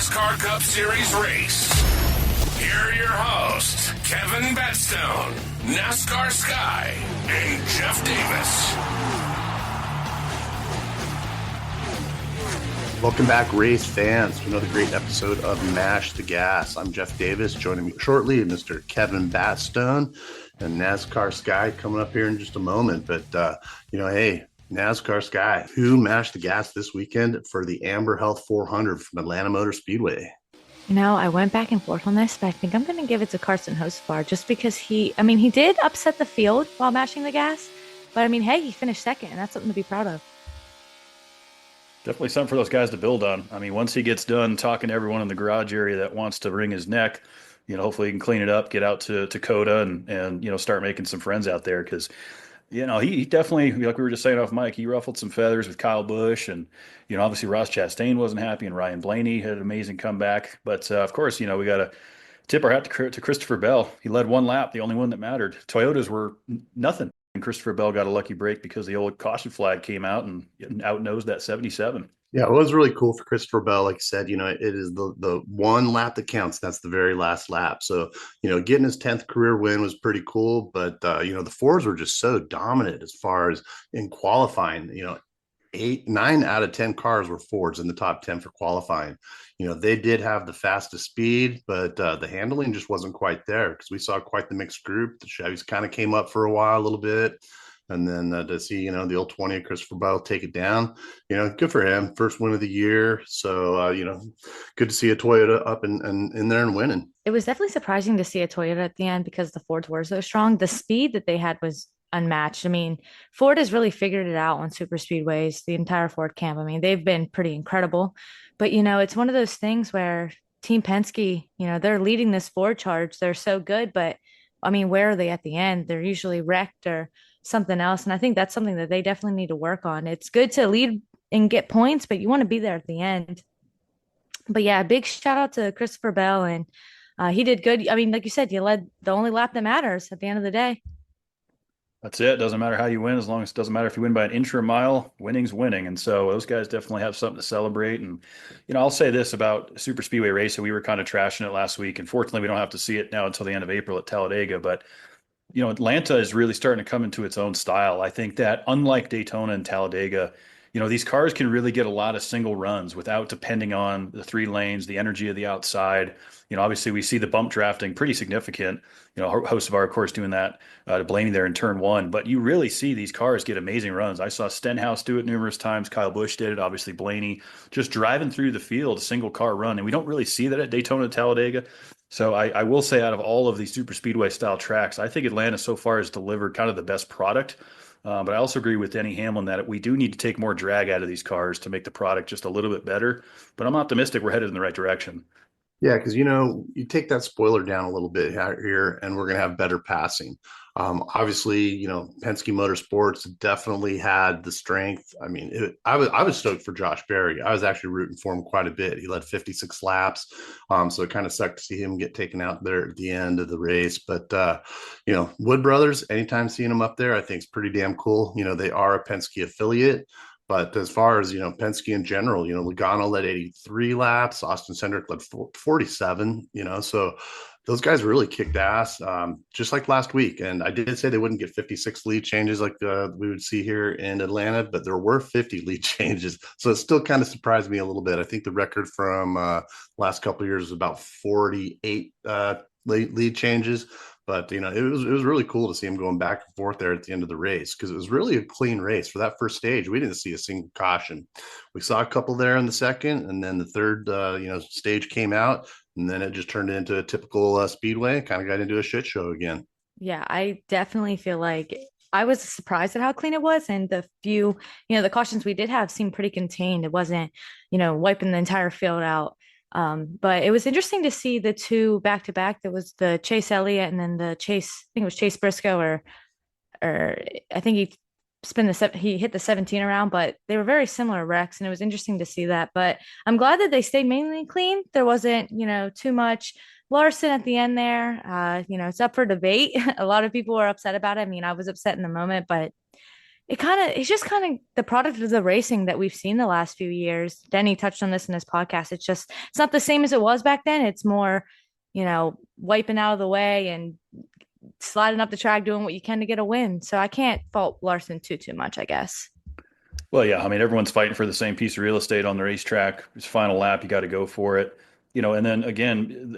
NASCAR Cup Series race. Here are your hosts, Kevin Batstone, NASCAR Sky, and Jeff Davis. Welcome back, race fans, to another great episode of Mash the Gas. I'm Jeff Davis. Joining me shortly, Mr. Kevin Batstone and NASCAR Sky coming up here in just a moment. But, hey, NASCAR Sky, who mashed the gas this weekend for the Ambetter Health 400 from Atlanta Motor Speedway? I went back and forth on this, but I think I'm going to give it to Carson Hocevar just because he did upset the field while mashing the gas. But, hey, he finished second, and that's something to be proud of. Definitely something for those guys to build on. Once he gets done talking to everyone in the garage area that wants to wring his neck, hopefully he can clean it up, get out to COTA and start making some friends out there. Because, he definitely, like we were just saying off mic, he ruffled some feathers with Kyle Busch. And, obviously Ross Chastain wasn't happy and Ryan Blaney had an amazing comeback. But, of course, we got to tip our hat to Christopher Bell. He led one lap, the only one that mattered. Toyotas were nothing. And Christopher Bell got a lucky break because the old caution flag came out and outnosed that 77. Yeah, it was really cool for Christopher Bell. Like I said, it is the one lap that counts. That's the very last lap. So, getting his 10th career win was pretty cool. But, the Fords were just so dominant as far as in qualifying. 9 out of 10 cars were Fords in the top 10 for qualifying. They did have the fastest speed, but the handling just wasn't quite there because we saw quite the mixed group. The Chevys kind of came up for a while, a little bit. And then to see, the old 20 of Christopher Bell take it down, good for him. First win of the year. So, good to see a Toyota up and in there and winning. It was definitely surprising to see a Toyota at the end because the Fords were so strong. The speed that they had was unmatched. Ford has really figured it out on super speedways, the entire Ford camp. They've been pretty incredible. But, it's one of those things where Team Penske, they're leading this Ford charge. They're so good. But, where are they at the end? They're usually wrecked or something else. And I think that's something that they definitely need to work on. It's good to lead and get points, but you want to be there at the end. But yeah, big shout out to Christopher Bell. And he did good. Like you said, you led the only lap that matters at the end of the day. That's it. Doesn't matter how you win, as long as it doesn't matter if you win by an inch or a mile, winning's winning. And so those guys definitely have something to celebrate. And, I'll say this about super speedway racing. We were kind of trashing it last week. And fortunately, we don't have to see it now until the end of April at Talladega. But, Atlanta is really starting to come into its own style. I think that unlike Daytona and Talladega, these cars can really get a lot of single runs without depending on the 3 lanes, the energy of the outside. Obviously we see the bump drafting pretty significant. Hocevar, of course, doing that to Blaney there in turn 1. But you really see these cars get amazing runs. I saw Stenhouse do it numerous times. Kyle Busch did it. Obviously Blaney just driving through the field, a single car run. And we don't really see that at Daytona and Talladega. So I will say out of all of these super speedway style tracks, I think Atlanta so far has delivered kind of the best product. But I also agree with Denny Hamlin that we do need to take more drag out of these cars to make the product just a little bit better. But I'm optimistic we're headed in the right direction. Yeah, because, you take that spoiler down a little bit out here and we're going to have better passing. Obviously, Penske Motorsports definitely had the strength. I was stoked for Josh Berry. I was actually rooting for him quite a bit. He led 56 laps. So it kind of sucked to see him get taken out there at the end of the race. But, Wood Brothers, anytime seeing them up there, I think is pretty damn cool. They are a Penske affiliate. But as far as, Penske in general, Logano led 83 laps, Austin Cindric led 47, so those guys really kicked ass, just like last week. And I did say they wouldn't get 56 lead changes like we would see here in Atlanta, but there were 50 lead changes. So it still kind of surprised me a little bit. I think the record from last couple of years was about 48 lead changes. But, it was really cool to see him going back and forth there at the end of the race because it was really a clean race for that first stage. We didn't see a single caution. We saw a couple there in the second, and then the third, stage came out, and then it just turned into a typical speedway, kind of got into a shit show again. Yeah, I definitely feel like I was surprised at how clean it was. And the few, the cautions we did have seemed pretty contained. It wasn't, wiping the entire field out. But it was interesting to see the 2 back to back. There was the Chase Elliott and then the Chase, I think it was Chase Briscoe or I think he hit the 17 around, but they were very similar wrecks. And it was interesting to see that, but I'm glad that they stayed mainly clean. There wasn't, too much Larson at the end there. It's up for debate. A lot of people were upset about it. I was upset in the moment, but it's just kind of the product of the racing that we've seen the last few years. Denny touched on this in his podcast. It's not the same as it was back then. It's more, wiping out of the way and sliding up the track, doing what you can to get a win. So I can't fault Larson too much, I guess. Well, yeah, I mean, everyone's fighting for the same piece of real estate on the racetrack. It's final lap, you got to go for it. And then again,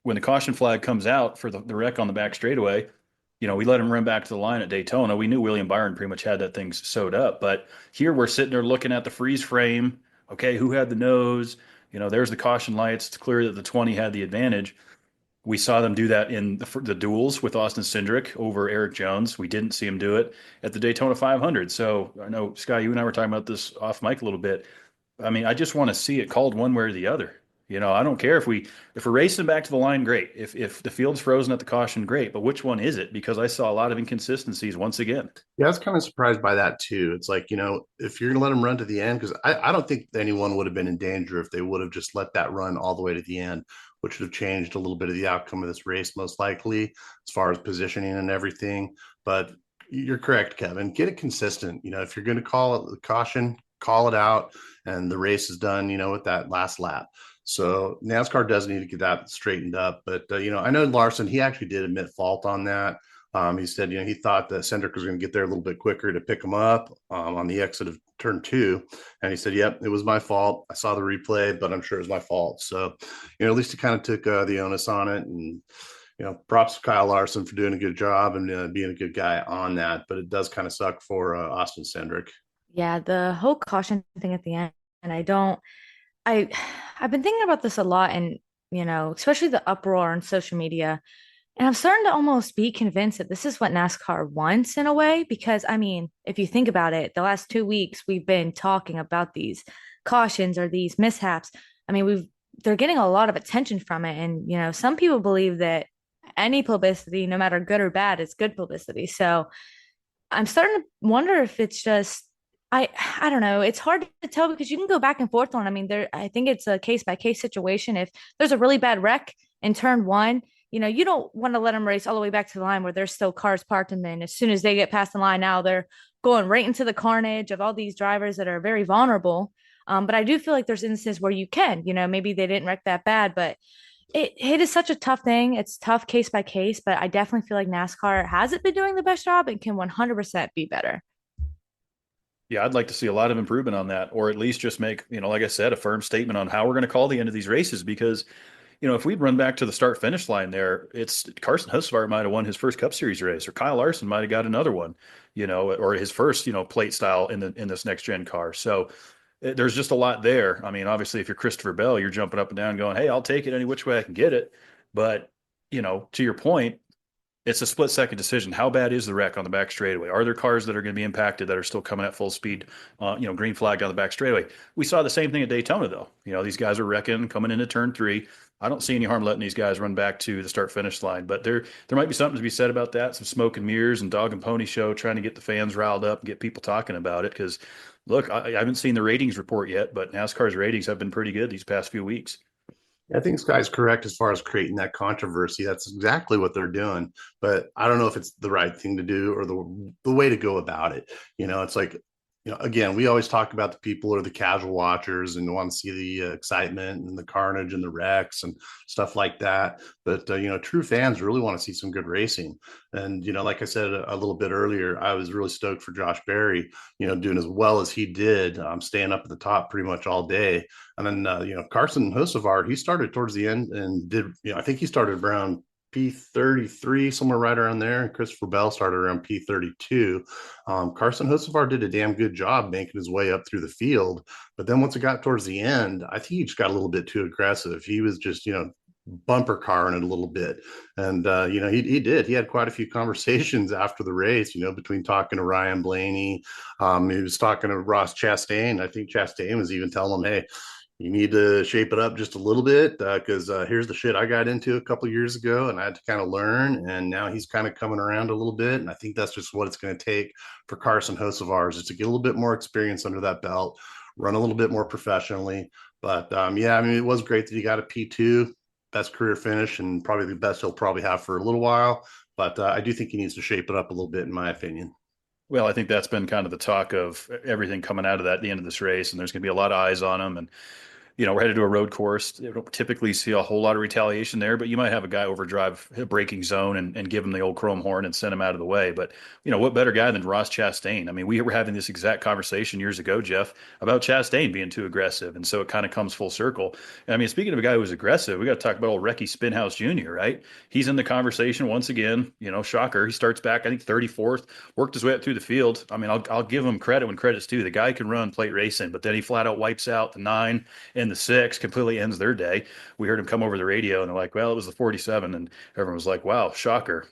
when the caution flag comes out for the wreck on the back straightaway, we let him run back to the line at Daytona. We knew William Byron pretty much had that thing sewed up, but here we're sitting there looking at the freeze frame. Okay, who had the nose? There's the caution lights. It's clear that the 20 had the advantage. We saw them do that in the duels with Austin Cindric over Eric Jones. We didn't see him do it at the Daytona 500. So I know, Sky, you and I were talking about this off mic a little bit. I mean, I just want to see it called one way or the other. I don't care if we're racing back to the line, great. If the field's frozen at the caution, great. But which one is it? Because I saw a lot of inconsistencies once again. Yeah, I was kind of surprised by that too. It's like, if you're going to let him run to the end, because I don't think anyone would have been in danger if they would have just let that run all the way to the end, which would have changed a little bit of the outcome of this race, most likely, as far as positioning and everything. But you're correct, Kevin. Get it consistent. If you're going to call it the caution, call it out, and the race is done, with that last lap. So NASCAR does need to get that straightened up. But, I know Larson, he actually did admit fault on that. He said, he thought that Cindric was going to get there a little bit quicker to pick him up on the exit of turn 2. And he said, yep, it was my fault. I saw the replay, but I'm sure it was my fault. So, at least he kind of took the onus on it. And, props to Kyle Larson for doing a good job and being a good guy on that. But it does kind of suck for Austin Cindric. Yeah, the whole caution thing at the end, and I've been thinking about this a lot, and especially the uproar on social media. And I'm starting to almost be convinced that this is what NASCAR wants in a way, because I mean, if you think about it, the last 2 weeks we've been talking about these cautions or these mishaps. I mean, they're getting a lot of attention from it. And, some people believe that any publicity, no matter good or bad, is good publicity. So I'm starting to wonder if it's just I don't know. It's hard to tell because you can go back and forth on. I mean, I think it's a case by case situation. If there's a really bad wreck in turn 1, you don't want to let them race all the way back to the line where there's still cars parked. And then as soon as they get past the line, now they're going right into the carnage of all these drivers that are very vulnerable. But I do feel like there's instances where you can, maybe they didn't wreck that bad, but it is such a tough thing. It's tough case by case, but I definitely feel like NASCAR hasn't been doing the best job and can 100% be better. Yeah, I'd like to see a lot of improvement on that, or at least just make, like I said, a firm statement on how we're going to call the end of these races. Because, if we'd run back to the start finish line there, it's Carson Hocevar might have won his first Cup Series race, or Kyle Larson might have got another one, or his first, plate style in this next gen car. So there's just a lot there. I mean, obviously, if you're Christopher Bell, you're jumping up and down, going, "Hey, I'll take it any which way I can get it." But to your point, it's a split-second decision. How bad is the wreck on the back straightaway? Are there cars that are going to be impacted that are still coming at full speed? Green flag on the back straightaway. We saw the same thing at Daytona, though. These guys are wrecking coming into turn 3. I don't see any harm letting these guys run back to the start-finish line, but there might be something to be said about that. Some smoke and mirrors and dog and pony show, trying to get the fans riled up and get people talking about it. Because, look, I haven't seen the ratings report yet, but NASCAR's ratings have been pretty good these past few weeks. I think Sky's correct as far as creating that controversy. That's exactly what they're doing. But I don't know if it's the right thing to do or the way to go about it. It's like, again, we always talk about the people or the casual watchers and want to see the excitement and the carnage and the wrecks and stuff like that. But, true fans really want to see some good racing. And, like I said a little bit earlier, I was really stoked for Josh Berry, doing as well as he did, staying up at the top pretty much all day. And then, Carson Hocevar, he started towards the end and did, I think he started around P33, somewhere right around there. And Christopher Bell started around P32. Carson Hocevar did a damn good job making his way up through the field. But then once it got towards the end, I think he just got a little bit too aggressive. He was just, bumper carring it a little bit. And, he did. He had quite a few conversations after the race, between talking to Ryan Blaney. He was talking to Ross Chastain. I think Chastain was even telling him, hey, you need to shape it up just a little bit because here's the shit I got into a couple of years ago and I had to kind of learn. And now he's kind of coming around a little bit. And I think that's just what it's going to take for Carson Hocevar is to get a little bit more experience under that belt, run a little bit more professionally. But it was great that he got a P2, best career finish, and probably the best he'll probably have for a little while. But I do think he needs to shape it up a little bit, in my opinion. Well, I think that's been kind of the talk of everything coming out of that at the end of this race, and there's going to be a lot of eyes on him. And we're headed to a road course. You don't typically see a whole lot of retaliation there, but you might have a guy overdrive a braking zone and give him the old chrome horn and send him out of the way. But, what better guy than Ross Chastain? I mean, we were having this exact conversation years ago, Jeff, about Chastain being too aggressive. And so it kind of comes full circle. And I mean, speaking of a guy who was aggressive, we got to talk about old Recky Spinhouse Jr., right? He's in the conversation once again, shocker. He starts back, I think, 34th, worked his way up through the field. I mean, I'll give him credit when credit's due. The guy can run plate racing, but then he flat out wipes out the 9 and the 6, completely ends their day. We heard him come over the radio and they're like, well, it was the 47. And everyone was like, wow, shocker.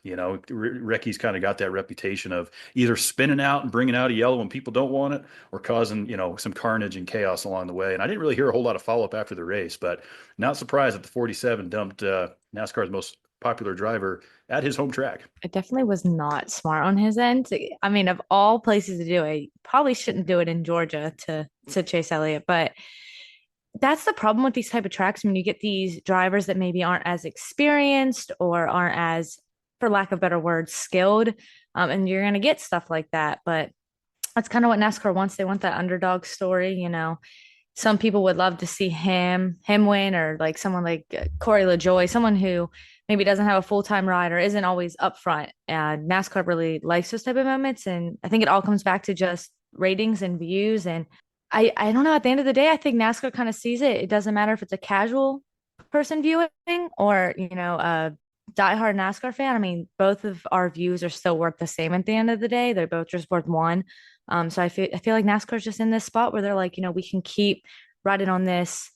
Recky's kind of got that reputation of either spinning out and bringing out a yellow when people don't want it, or causing, some carnage and chaos along the way. And I didn't really hear a whole lot of follow up after the race, but not surprised that the 47 dumped NASCAR's most popular driver at his home track. It definitely was not smart on his end. I mean, of all places to do it, probably shouldn't do it in Georgia to Chase Elliott, but that's the problem with these type of tracks. When you get these drivers that maybe aren't as experienced or aren't as, for lack of better words, skilled, and you're going to get stuff like that. But that's kind of what NASCAR wants. They want that underdog story. Some people would love to see him win, or like someone like Corey LaJoie, someone who maybe doesn't have a full-time ride or isn't always up front. NASCAR really likes those type of moments, and I think it all comes back to just ratings and views. And I don't know. At the end of the day, I think NASCAR kind of sees it. It doesn't matter if it's a casual person viewing or, a diehard NASCAR fan. I mean, both of our views are still worth the same at the end of the day. They're both just worth one. So I feel like NASCAR's just in this spot where they're like, we can keep riding on this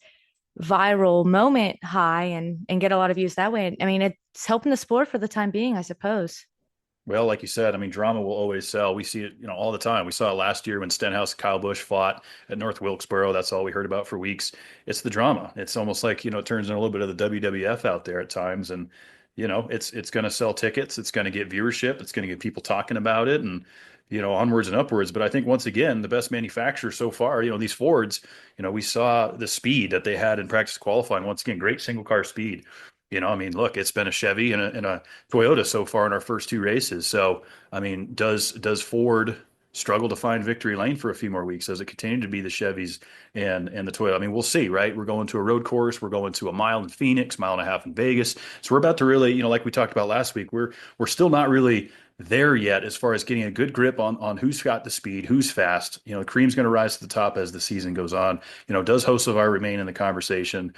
viral moment high and get a lot of views that way. I mean, it's helping the sport for the time being, I suppose. Well, like you said, I mean, drama will always sell. We see it, all the time. We saw it last year when Stenhouse and Kyle Busch fought at North Wilkesboro. That's all we heard about for weeks. It's the drama. It's almost like, it turns into a little bit of the WWF out there at times. And, it's going to sell tickets. It's going to get viewership. It's going to get people talking about it and, onwards and upwards. But I think once again, the best manufacturer so far, these Fords, we saw the speed that they had in practice qualifying. Once again, great single car speed. I mean, look, it's been a Chevy and a Toyota so far in our first two races. So, I mean, does Ford struggle to find victory lane for a few more weeks? Does it continue to be the Chevys and the Toyota? I mean, we'll see, right? We're going to a road course. We're going to a mile in Phoenix, mile and a half in Vegas. So we're about to really, like we talked about last week, we're still not really there yet as far as getting a good grip on who's got the speed, who's fast. The cream's going to rise to the top as the season goes on. Does Hocevar remain in the conversation?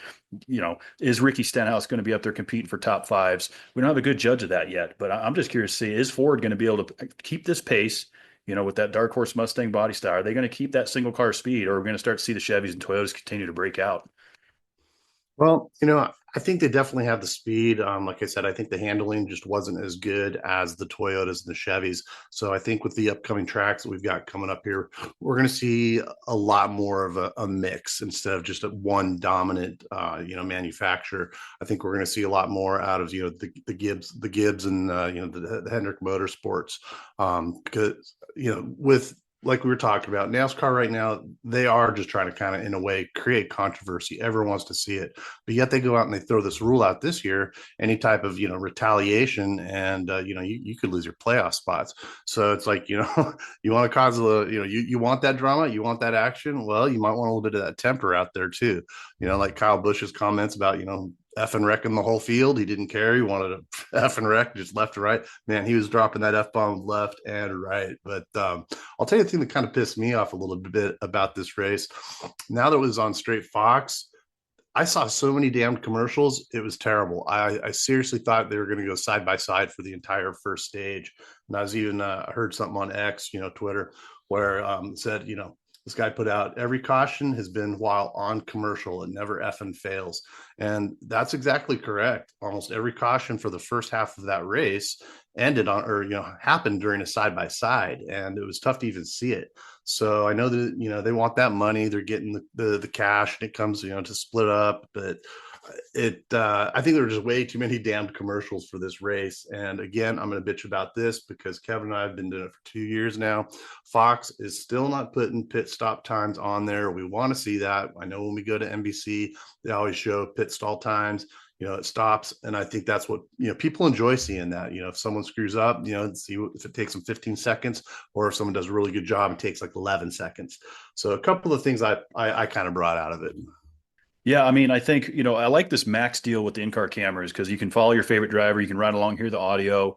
Is Ricky Stenhouse going to be up there competing for top fives? We don't have a good judge of that yet, but I'm just curious to see, is Ford going to be able to keep this pace, with that dark horse Mustang body style? Are they going to keep that single car speed, or are we going to start to see the Chevys and Toyotas continue to break out? Well, I think they definitely have the speed. Like I said, I think the handling just wasn't as good as the Toyotas and the Chevys. So I think with the upcoming tracks that we've got coming up here, we're going to see a lot more of a mix instead of just a one dominant, manufacturer. I think we're going to see a lot more out of, the Gibbs and, the Hendrick Motorsports. Because, with, like we were talking about, NASCAR right now, they are just trying to kind of, in a way, create controversy. Everyone wants to see it, but yet they go out and they throw this rule out this year: any type of retaliation, and you could lose your playoff spots. So it's like, you want to cause you want that drama, you want that action. Well, you might want a little bit of that temper out there too. Like Kyle Busch's comments about effing wrecking the whole field. He didn't care. He wanted to effing wreck just left to right. Man, he was dropping that F-bomb left and right. But I'll tell you the thing that kind of pissed me off a little bit about this race. Now that it was on Straight Fox, I saw so many damned commercials. It was terrible. I seriously thought they were going to go side by side for the entire first stage. And I was even heard something on X, Twitter, where it said, this guy put out, every caution has been while on commercial. It never effing fails. And that's exactly correct. Almost every caution for the first half of that race ended on, or, happened during a side by side. And it was tough to even see it. So I know that, they want that money. They're getting the cash, and it comes, to split up. But I think there were just way too many damned commercials for this race. And again, I'm going to bitch about this because Kevin and I have been doing it for 2 years now. Fox is still not putting pit stop times on there. We want to see that. I know when we go to NBC, they always show pit stall times. it stops. And I think that's what, people enjoy seeing that, if someone screws up, see if it takes them 15 seconds, or if someone does a really good job, it takes like 11 seconds. So a couple of things I kind of brought out of it. Yeah, I mean, I think, I like this max deal with the in-car cameras because you can follow your favorite driver, you can ride along, hear the audio.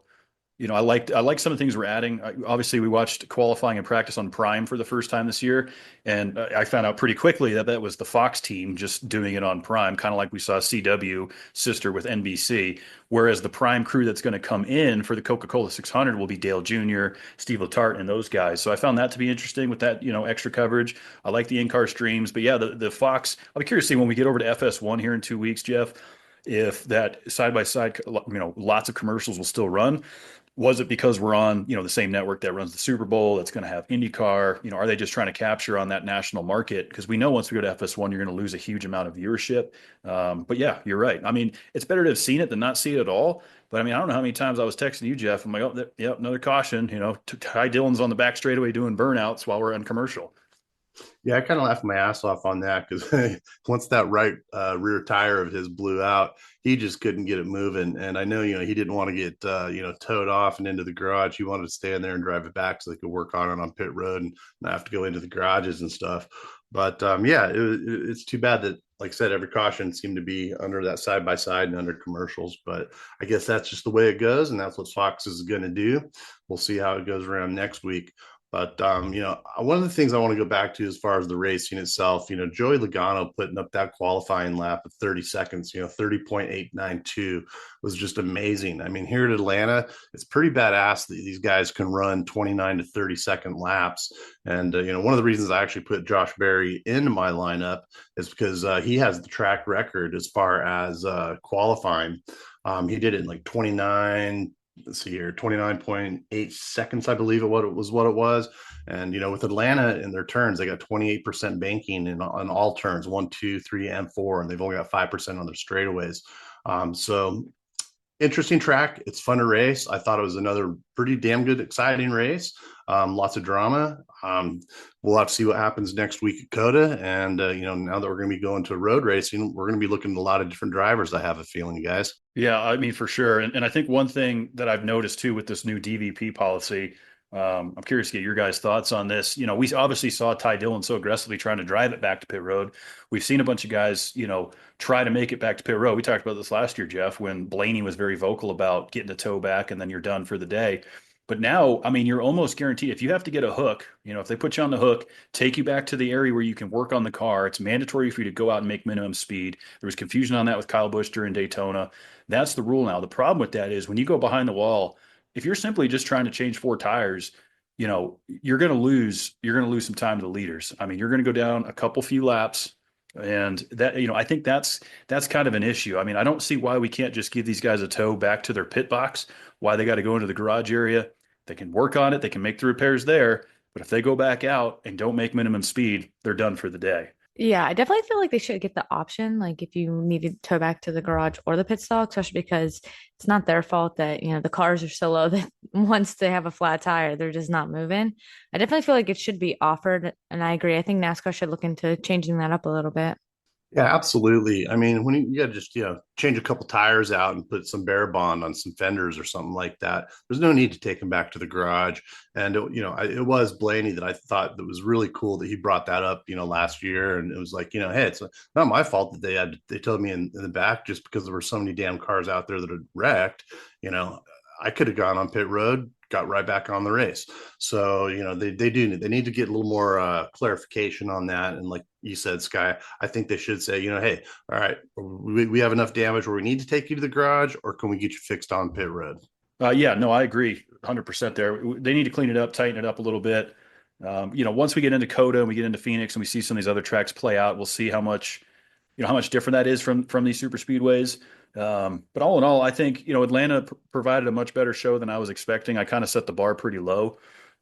I like some of the things we're adding. Obviously, we watched qualifying and practice on Prime for the first time this year, and I found out pretty quickly that was the Fox team just doing it on Prime, kind of like we saw CW sister with NBC. Whereas the Prime crew that's going to come in for the Coca-Cola 600 will be Dale Jr., Steve Letarte, and those guys. So I found that to be interesting with that, extra coverage. I like the in-car streams, but yeah, the Fox. I'll be curious to see when we get over to FS1 here in 2 weeks, Jeff, if that side by side, lots of commercials will still run. Was it because we're on, the same network that runs the Super Bowl, that's going to have IndyCar? Are they just trying to capture on that national market? Because we know once we go to FS1, you're going to lose a huge amount of viewership. But yeah, you're right. I mean, it's better to have seen it than not see it at all. But I mean, I don't know how many times I was texting you, Jeff. I'm like, oh, yeah, another caution. Ty Dillon's on the back straightaway doing burnouts while we're on commercial. Yeah, I kind of laughed my ass off on that because once that right rear tire of his blew out, he just couldn't get it moving. And I know, he didn't want to get, towed off and into the garage. He wanted to stay in there and drive it back so they could work on it on pit road and not have to go into the garages and stuff. But yeah, it's too bad that, like I said, every caution seemed to be under that side by side and under commercials. But I guess that's just the way it goes, and that's what Fox is going to do. We'll see how it goes around next week. But, one of the things I want to go back to as far as the racing itself, Joey Logano putting up that qualifying lap of 30 seconds, 30.892 was just amazing. I mean, here at Atlanta, it's pretty badass that these guys can run 29 to 30-second laps. And, one of the reasons I actually put Josh Berry into my lineup is because he has the track record as far as qualifying. He did it in like 29. Let's see here, 29.8 seconds, I believe it was. And, with Atlanta in their turns, they got 28% banking on all turns, 1, 2, 3, and 4, and they've only got 5% on their straightaways. So interesting track. It's fun to race. I thought it was another pretty damn good, exciting race. Lots of drama. We'll have to see what happens next week at COTA. And, now that we're going to be going to road racing, we're going to be looking at a lot of different drivers, I have a feeling, guys. Yeah, I mean, for sure. And I think one thing that I've noticed too with this new DVP policy, I'm curious to get your guys' thoughts on this. We obviously saw Ty Dillon so aggressively trying to drive it back to pit road. We've seen a bunch of guys, try to make it back to pit road. We talked about this last year, Jeff, when Blaney was very vocal about getting a tow back and then you're done for the day. But now, I mean, you're almost guaranteed if you have to get a hook, if they put you on the hook, take you back to the area where you can work on the car, it's mandatory for you to go out and make minimum speed. There was confusion on that with Kyle Busch during Daytona. That's the rule now. The problem with that is when you go behind the wall, if you're simply just trying to change 4 tires, you're going to lose some time to the leaders. I mean, you're going to go down a few laps. And that, I think that's kind of an issue. I mean, I don't see why we can't just give these guys a tow back to their pit box, why they got to go into the garage area. They can work on it. They can make the repairs there. But if they go back out and don't make minimum speed, they're done for the day. Yeah, I definitely feel like they should get the option, like if you needed to tow back to the garage or the pit stop, especially because it's not their fault that, the cars are so low that once they have a flat tire, they're just not moving. I definitely feel like it should be offered, and I agree. I think NASCAR should look into changing that up a little bit. Yeah, absolutely. I mean, when you got to just, change a couple tires out and put some Bear Bond on some fenders or something like that, there's no need to take them back to the garage. And, it was Blaney that I thought that was really cool that he brought that up, last year. And it was like, hey, it's not my fault that they told me in the back just because there were so many damn cars out there that had wrecked. I could have gone on pit road, got right back on the race. So, they need to get a little more clarification on that. And like you said, Sky, I think they should say, hey, all right, we have enough damage where we need to take you to the garage, or can we get you fixed on pit road? Yeah, no, I agree 100% there. They need to clean it up, tighten it up a little bit. Once we get into COTA and we get into Phoenix and we see some of these other tracks play out, we'll see how much different that is from these super speedways. But all in all, I think, Atlanta provided a much better show than I was expecting. I kind of set the bar pretty low.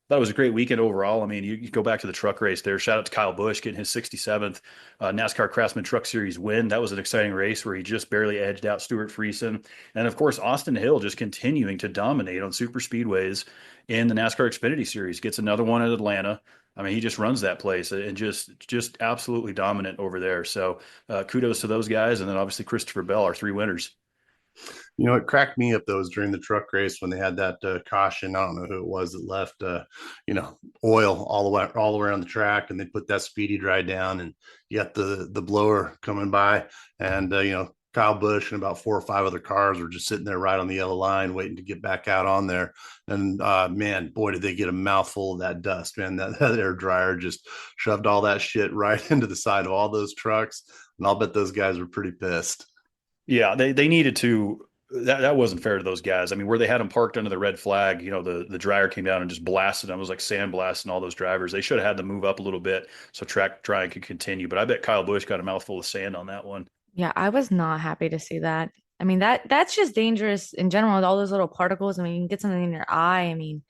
Thought it was a great weekend overall. I mean, you go back to the truck race there. Shout out to Kyle Busch getting his 67th NASCAR Craftsman Truck Series win. That was an exciting race where he just barely edged out Stuart Friesen. And of course, Austin Hill just continuing to dominate on super speedways in the NASCAR Xfinity Series. Gets another one at Atlanta. I mean, he just runs that place and just absolutely dominant over there. So kudos to those guys. And then obviously Christopher Bell, our 3 winners. It cracked me up though was during the truck race when they had that caution. I don't know who it was that left, oil all around the track, and they put that speedy dry down, and you got the blower coming by, and Kyle Busch and about 4 or 5 other cars were just sitting there right on the yellow line, waiting to get back out on there. And man, boy, did they get a mouthful of that dust, man! That air dryer just shoved all that shit right into the side of all those trucks, and I'll bet those guys were pretty pissed. Yeah, they needed to. That wasn't fair to those guys. I mean, where they had them parked under the red flag, the dryer came down and just blasted them. It was like sandblasting all those drivers. They should have had to move up a little bit so track drying could continue. But I bet Kyle Busch got a mouthful of sand on that one. Yeah, I was not happy to see that. I mean, that's just dangerous in general with all those little particles. I mean, you can get something in your eye. I mean,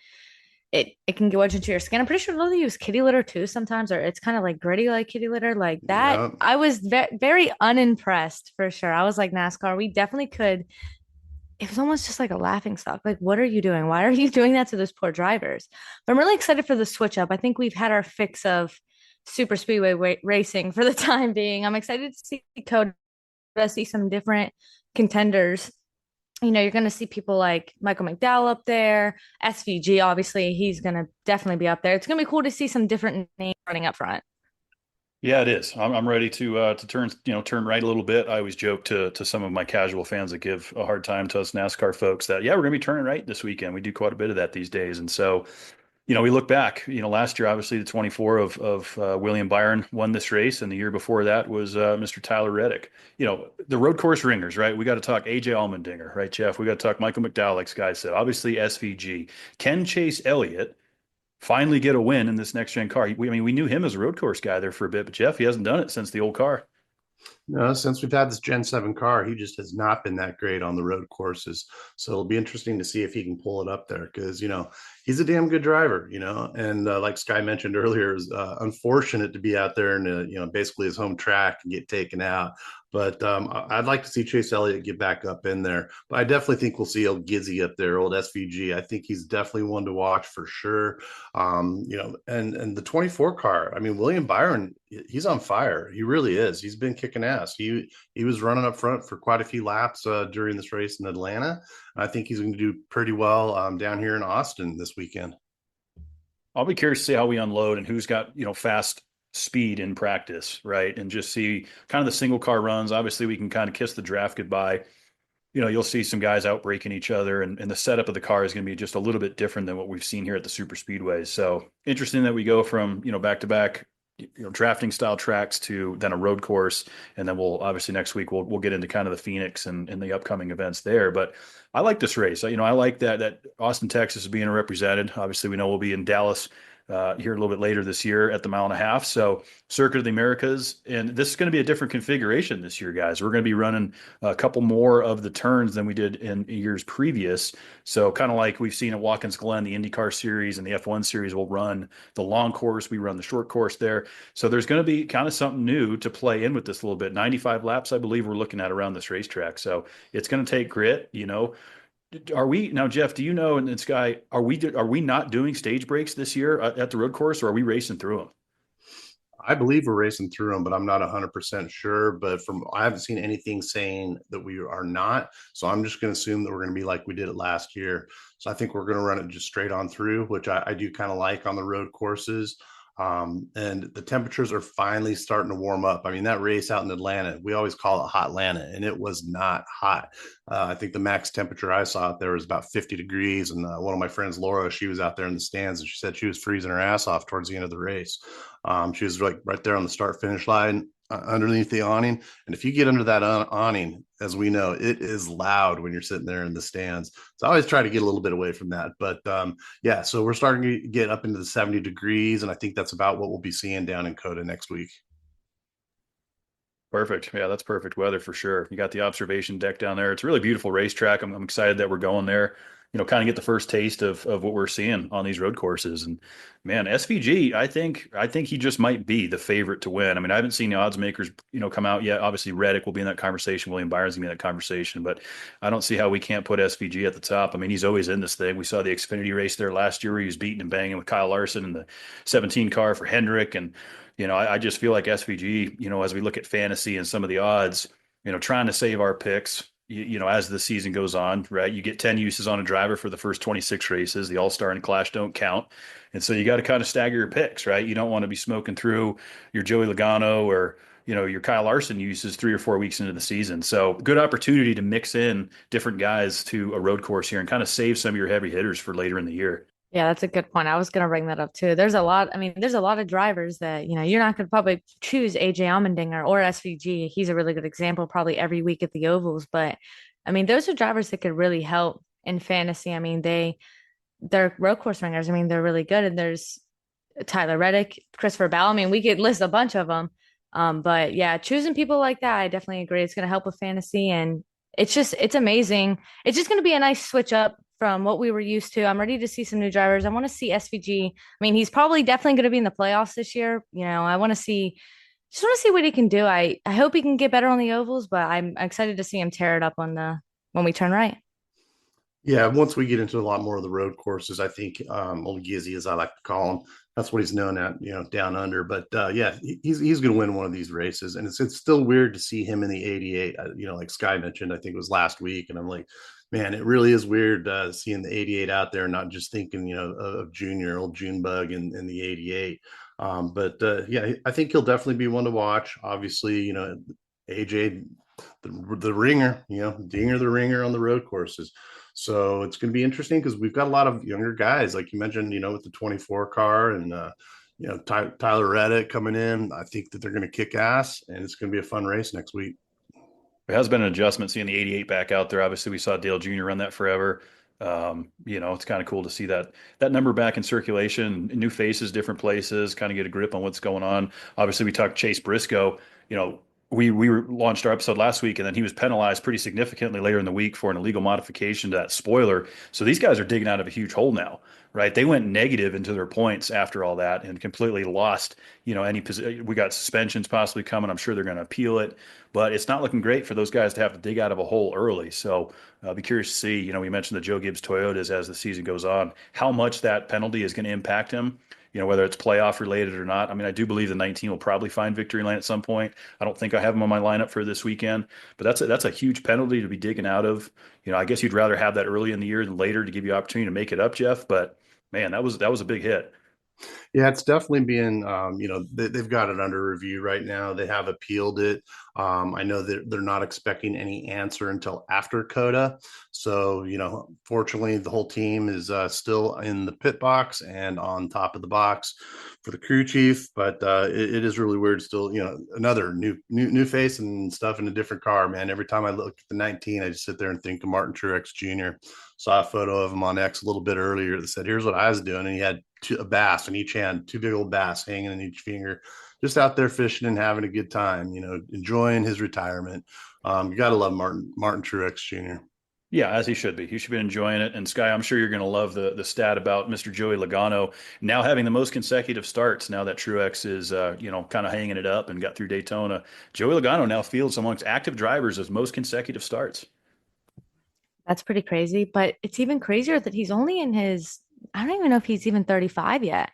it can go into your skin. I'm pretty sure they use kitty litter too sometimes, or it's kind of like gritty like kitty litter. Like that, Yeah. I was very unimpressed for sure. I was like, NASCAR, we definitely could. It was almost just like a laughing stock. Like, what are you doing? Why are you doing that to those poor drivers? But I'm really excited for the switch up. I think we've had our fix of super speedway racing for the time being. I'm excited to see COTA, see some different contenders. You're going to see people like Michael McDowell up there, SVG, obviously, he's going to definitely be up there. It's going to be cool to see some different names running up front. Yeah, it is. I'm ready to turn right a little bit. I always joke to some of my casual fans that give a hard time to us NASCAR folks that we're going to be turning right this weekend. We do quite a bit of that these days, and so we look back. Last year, obviously, the 24 of William Byron won this race, and the year before that was Mr. Tyler Reddick. The road course ringers, right? We got to talk AJ Allmendinger, right, Jeff? We got to talk Michael McDowell, like Sky said. Obviously, SVG. Can Chase Elliott finally get a win in this next gen car? We knew him as a road course guy there for a bit, but Jeff, he hasn't done it since the old car. No, since we've had this Gen 7 car, he just has not been that great on the road courses. So it'll be interesting to see if he can pull it up there because, he's a damn good driver, and like Sky mentioned earlier, it was unfortunate to be out there in, basically his home track and get taken out. But I'd like to see Chase Elliott get back up in there. But I definitely think we'll see old Gizzy up there, old SVG. I think he's definitely one to watch for sure. And the 24 car, I mean, William Byron, he's on fire. He really is. He's been kicking ass. He was running up front for quite a few laps during this race in Atlanta. I think he's going to do pretty well down here in Austin this weekend. I'll be curious to see how we unload and who's got, fast speed in practice, right? And just see kind of the single car runs. Obviously, we can kind of kiss the draft goodbye. You'll see some guys out breaking each other, and the setup of the car is going to be just a little bit different than what we've seen here at the super speedways. So interesting that we go from, back to back, drafting style tracks to then a road course. And then we'll obviously next week, we'll get into kind of the Phoenix and the upcoming events there. But I like this race. I like that Austin, Texas is being represented. Obviously we know we'll be in Dallas here a little bit later this year at the 1.5 mile. So Circuit of the Americas. And this is going to be a different configuration this year, guys. We're going to be running a couple more of the turns than we did in years previous. So kind of like we've seen at Watkins Glen, the IndyCar series and the F1 series will run the long course. We run the short course there. So there's going to be kind of something new to play in with this a little bit. 95 laps, I believe we're looking at around this racetrack. So it's going to take grit, Are we now, Jeff? Do you know? And Sky, are we not doing stage breaks this year at the road course, or are we racing through them? I believe we're racing through them, but I'm not 100% sure. But I haven't seen anything saying that we are not. So I'm just going to assume that we're going to be like we did it last year. So I think we're going to run it just straight on through, which I do kind of like on the road courses. And the temperatures are finally starting to warm up. I mean, that race out in Atlanta, we always call it hot Atlanta, and it was not hot. I think the max temperature I saw out there was about 50 degrees. And one of my friends, Laura, she was out there in the stands, and she said she was freezing her ass off towards the end of the race. She was like right there on the start finish line underneath the awning. And if you get under that awning, as we know, it is loud when you're sitting there in the stands. So I always try to get a little bit away from that. But so we're starting to get up into the 70 degrees. And I think that's about what we'll be seeing down in COTA next week. Perfect. Yeah, that's perfect weather for sure. You got the observation deck down there. It's a really beautiful racetrack. I'm excited that we're going there. Kind of get the first taste of what we're seeing on these road courses. And man, SVG, I think he just might be the favorite to win. I mean, I haven't seen the odds makers, come out yet. Obviously, Reddick will be in that conversation. William Byron's gonna be in that conversation, but I don't see how we can't put SVG at the top. I mean, he's always in this thing. We saw the Xfinity race there last year where he was beating and banging with Kyle Larson in the 17 car for Hendrick. And I just feel like SVG, as we look at fantasy and some of the odds, trying to save our picks, as the season goes on, right? You get 10 uses on a driver for the first 26 races. The All-Star and Clash don't count. And so you got to kind of stagger your picks, right? You don't want to be smoking through your Joey Logano or, your Kyle Larson uses 3 or 4 weeks into the season. So good opportunity to mix in different guys to a road course here and kind of save some of your heavy hitters for later in the year. Yeah, that's a good point. I was going to bring that up too. There's a lot of drivers that, you're not going to probably choose AJ Allmendinger or SVG. He's a really good example probably every week at the ovals. But I mean, those are drivers that could really help in fantasy. I mean, they're road course ringers. I mean, they're really good. And there's Tyler Reddick, Christopher Bell. I mean, we could list a bunch of them. But yeah, choosing people like that, I definitely agree. It's going to help with fantasy. And it's amazing. It's just going to be a nice switch up from what we were used to. I'm ready to see some new drivers. I want to see SVG. I mean, he's probably definitely going to be in the playoffs this year. I want to see, just want to see what he can do. I hope he can get better on the ovals, but I'm excited to see him tear it up when we turn right. Yeah, once we get into a lot more of the road courses, I think old Gizzy, as I like to call him, that's what he's known at, down under. But yeah, he's going to win one of these races, and it's still weird to see him in the 88. Like Sky mentioned, I think it was last week, and I'm like, man, it really is weird seeing the 88 out there, not just thinking of Junior, old Junebug, in the 88. But yeah, I think he'll definitely be one to watch. Obviously, AJ, the ringer, Dinger the ringer on the road courses. So it's going to be interesting because we've got a lot of younger guys, like you mentioned, with the 24 car and, Tyler Reddick coming in. I think that they're going to kick ass, and it's going to be a fun race next week. It has been an adjustment seeing the 88 back out there. Obviously, we saw Dale Jr. run that forever. It's kind of cool to see that number back in circulation, new faces, different places, kind of get a grip on what's going on. Obviously, we talked Chase Briscoe. We launched our episode last week, and then he was penalized pretty significantly later in the week for an illegal modification to that spoiler. So these guys are digging out of a huge hole now, right? They went negative into their points after all that and completely lost, any position. We got suspensions possibly coming. I'm sure they're going to appeal it, but it's not looking great for those guys to have to dig out of a hole early. So I'll be curious to see, we mentioned the Joe Gibbs Toyotas as the season goes on, how much that penalty is going to impact him. Whether it's playoff related or not. I mean, I do believe the 19 will probably find victory lane at some point. I don't think I have him on my lineup for this weekend, but that's a huge penalty to be digging out of. I guess you'd rather have that early in the year than later to give you opportunity to make it up, Jeff. But man, that was a big hit. Yeah, it's definitely been, they've got it under review right now. They have appealed it. I know that they're not expecting any answer until after COTA. So, fortunately, the whole team is still in the pit box and on top of the box for the crew chief. But it is really weird still, another new face and stuff in a different car, man. Every time I look at the 19, I just sit there and think of Martin Truex Jr. Saw a photo of him on X a little bit earlier that said, here's what I was doing. And he had a bass in each hand, two big old bass hanging in each finger, just out there fishing and having a good time, enjoying his retirement. You got to love Martin Truex Jr. Yeah, as he should be. He should be enjoying it. And Sky, I'm sure you're going to love the stat about Mr. Joey Logano now having the most consecutive starts now that Truex is, kind of hanging it up and got through Daytona. Joey Logano now fields amongst active drivers as most consecutive starts. That's pretty crazy. But it's even crazier that he's only I don't even know if he's even 35 yet.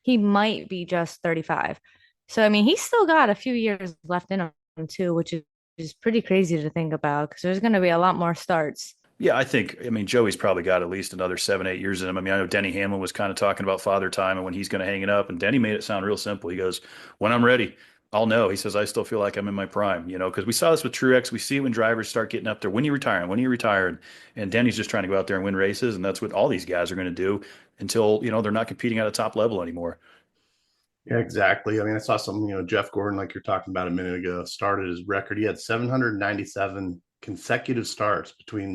He might be just 35. So, I mean, he's still got a few years left in him too, which is pretty crazy to think about because there's going to be a lot more starts. Yeah, Joey's probably got at least another 7-8 years in him. I mean, I know Denny Hamlin was kind of talking about father time and when he's going to hang it up. And Denny made it sound real simple. He goes, when I'm ready, I'll know. He says, I still feel like I'm in my prime, because we saw this with Truex. We see it when drivers start getting up there. When you retire? When you retire? And Denny's just trying to go out there and win races. And that's what all these guys are going to do until, they're not competing at a top level anymore. Yeah, exactly. I mean, I saw some, Jeff Gordon, like you're talking about a minute ago, started his record. He had 797 consecutive starts between,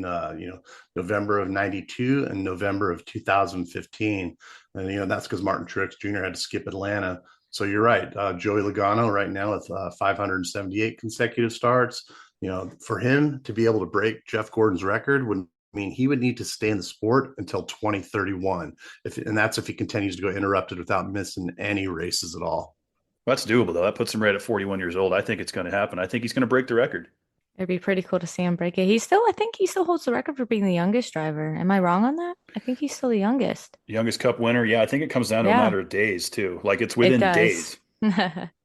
November of 92 and November of 2015. And, that's because Martin Truex Jr. had to skip Atlanta So you're right. Joey Logano right now with 578 consecutive starts. For him to be able to break Jeff Gordon's record would mean he would need to stay in the sport until 2031. And that's if he continues to go interrupted without missing any races at all. That's doable, though. That puts him right at 41 years old. I think it's going to happen. I think he's going to break the record. It'd be pretty cool to see him break it. I think he still holds the record for being the youngest driver. Am I wrong on that? I think he's still the youngest. Youngest Cup winner. Yeah, I think it comes down to a Yeah, matter of days, too. Like it's it within does. days.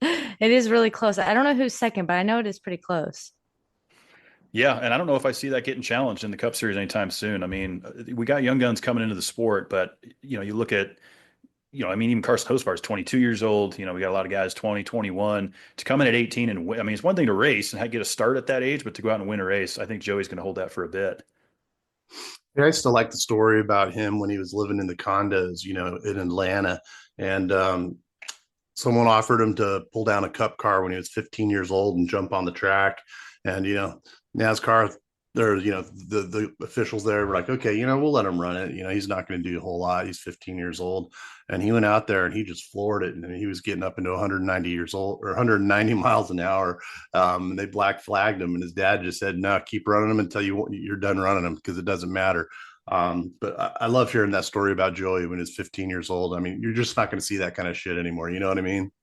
It is really close. I don't know who's second, but I know it is pretty close. Yeah, and I don't know if I see that getting challenged in the Cup Series anytime soon. I mean, we got young guns coming into the sport, but you look at, I mean, even Carson Hocevar is 22 years old. We got a lot of guys 20, 21 to come in at 18 and win. I mean, it's one thing to race and get a start at that age, but to go out and win a race, I think Joey's going to hold that for a bit. Yeah, I still like the story about him when he was living in the condos, in Atlanta. And someone offered him to pull down a cup car when he was 15 years old and jump on the track. And, NASCAR, the officials there were like, okay, we'll let him run it. He's not going to do a whole lot. He's 15 years old. And he went out there and he just floored it. And he was getting up into 190 years old or 190 miles an hour. And they black flagged him. And his dad just said, no, keep running him until you're done running them because it doesn't matter. But I love hearing that story about Joey when he's 15 years old. I mean, you're just not going to see that kind of shit anymore. You know what I mean?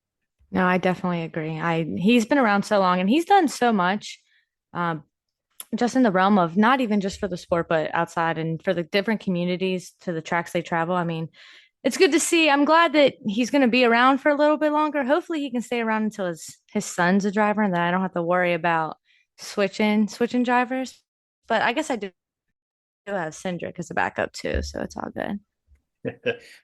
No, I definitely agree. He's been around so long and he's done so much. Just in the realm of not even just for the sport, but outside and for the different communities to the tracks they travel. I mean, it's good to see. I'm glad that he's going to be around for a little bit longer. Hopefully he can stay around until his son's a driver and then I don't have to worry about switching drivers. But I guess I do have Cindric as a backup too, so it's all good.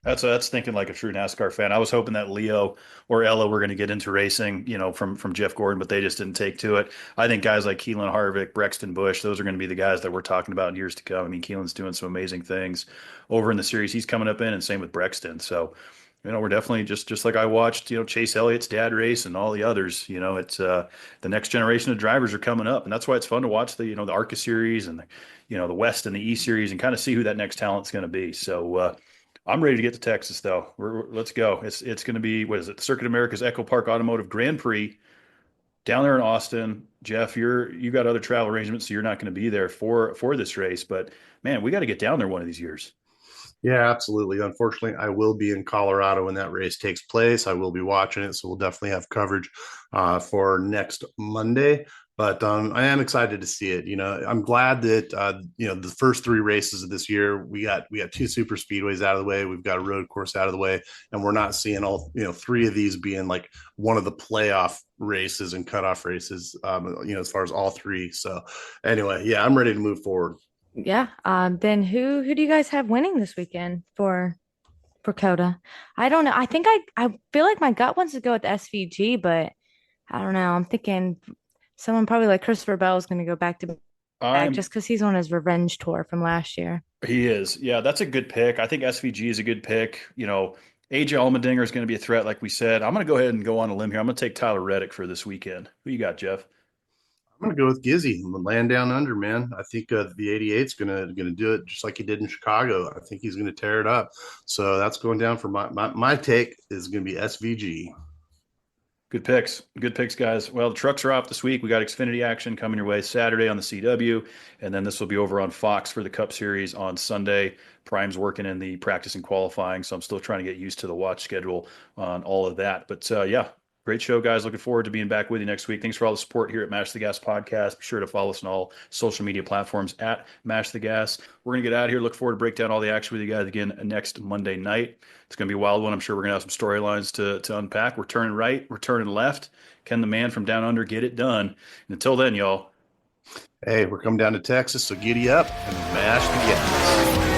That's thinking like a true NASCAR fan. I was hoping that Leo or Ella were going to get into racing, from Jeff Gordon, but they just didn't take to it. I think guys like Keelan Harvick, Brexton Busch, those are going to be the guys that we're talking about in years to come. I mean, Keelan's doing some amazing things over in the series he's coming up in, and same with Brexton. So, we're definitely just like I watched, Chase Elliott's dad race and all the others. It's the next generation of drivers are coming up, and that's why it's fun to watch the ARCA series and the West and the E series and kind of see who that next talent's going to be. So. I'm ready to get to Texas, though. Let's go. It's going to be, what is it? The Circuit America's Echo Park Automotive Grand Prix down there in Austin. Jeff, you got other travel arrangements, so you're not going to be there for this race. But man, we got to get down there one of these years. Yeah, absolutely. Unfortunately, I will be in Colorado when that race takes place. I will be watching it, so we'll definitely have coverage for next Monday. But I am excited to see it. I'm glad that the first three races of this year we got two super speedways out of the way. We've got a road course out of the way, and we're not seeing all three of these being like one of the playoff races and cutoff races. As far as all three. So anyway, yeah, I'm ready to move forward. Yeah. Then who do you guys have winning this weekend for COTA? I don't know. I think I feel like my gut wants to go with the SVG, but I don't know. I'm thinking someone probably like Christopher Bell is going to go back to back just because he's on his revenge tour from last year. He is. Yeah, that's a good pick. I think SVG is a good pick. AJ Allmendinger is going to be a threat, like we said. I'm going to go ahead and go on a limb here. I'm going to take Tyler Reddick for this weekend. Who you got, Jeff? I'm going to go with Gizzy. I'm going to land down under, man. I think the 88 is going to do it just like he did in Chicago. I think he's going to tear it up. So that's going down for my take is going to be SVG. Good picks. Good picks, guys. Well, the trucks are off this week. We got Xfinity action coming your way Saturday on the CW, and then this will be over on Fox for the Cup Series on Sunday. Prime's working in the practice and qualifying, so I'm still trying to get used to the watch schedule on all of that. But yeah, great show, guys. Looking forward to being back with you next week. Thanks for all the support here at Mash the Gas Podcast. Be sure to follow us on all social media platforms at Mash the Gas. We're going to get out of here. Look forward to break down all the action with you guys again next Monday night. It's going to be a wild one. I'm sure we're going to have some storylines to unpack. We're turning right. We're turning left. Can the man from down under get it done? And until then, y'all. Hey, we're coming down to Texas, so giddy up and mash the gas.